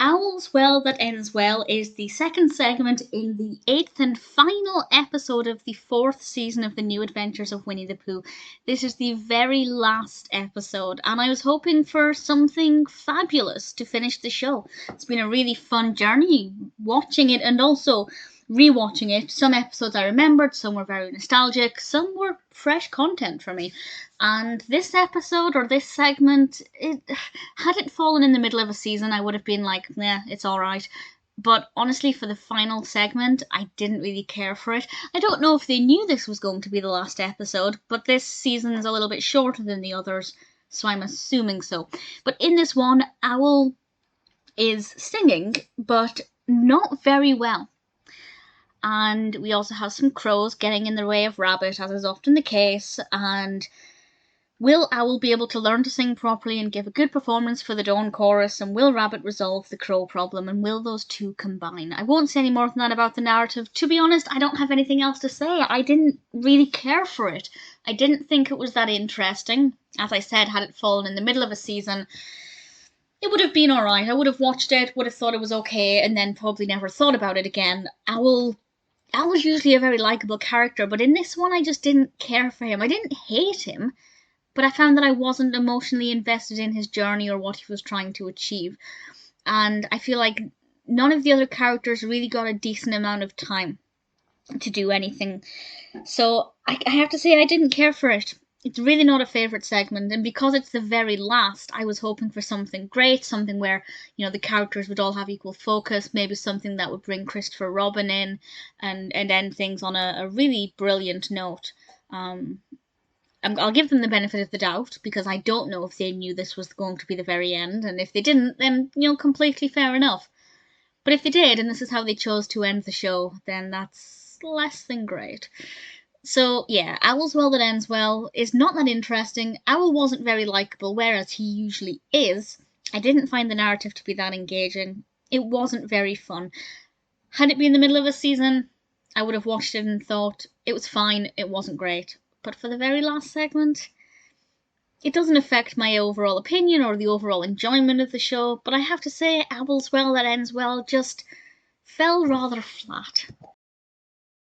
All's Well That Ends Well is the second segment in the 8th and final episode of the 4th season of The New Adventures of Winnie the Pooh. This is the very last episode, and I was hoping for something fabulous to finish the show. It's been a really fun journey watching it and also rewatching it. Some episodes I remembered, some were very nostalgic, some were fresh content for me. And this episode, or this segment, had it fallen in the middle of a season, I would have been like, nah, it's alright. But honestly, for the final segment, I didn't really care for it. I don't know if they knew this was going to be the last episode, but this season is a little bit shorter than the others, so I'm assuming so. But in this one, Owl is singing, but not very well. And we also have some crows getting in the way of Rabbit, as is often the case, and will Owl be able to learn to sing properly and give a good performance for the Dawn Chorus, and will Rabbit resolve the crow problem, and will those two combine? I won't say any more than that about the narrative. To be honest, I don't have anything else to say. I didn't really care for it. I didn't think it was that interesting. As I said, had it fallen in the middle of a season, it would have been alright. I would have watched it, would have thought it was okay, and then probably never thought about it again. Owl's usually a very likeable character, but in this one I just didn't care for him. I didn't hate him, but I found that I wasn't emotionally invested in his journey or what he was trying to achieve. And I feel like none of the other characters really got a decent amount of time to do anything. So I have to say I didn't care for it. It's really not a favourite segment, and because it's the very last, I was hoping for something great, something where, you know, the characters would all have equal focus, maybe something that would bring Christopher Robin in and end things on a really brilliant note. I'll give them the benefit of the doubt, because I don't know if they knew this was going to be the very end, and if they didn't, then, you know, completely fair enough. But if they did, and this is how they chose to end the show, then that's less than great. So, yeah, Owl's Well That Ends Well is not that interesting. Owl wasn't very likeable, whereas he usually is. I didn't find the narrative to be that engaging. It wasn't very fun. Had it been the middle of a season, I would have watched it and thought, it was fine, it wasn't great. But for the very last segment, it doesn't affect my overall opinion or the overall enjoyment of the show, but I have to say Owl's Well That Ends Well just fell rather flat.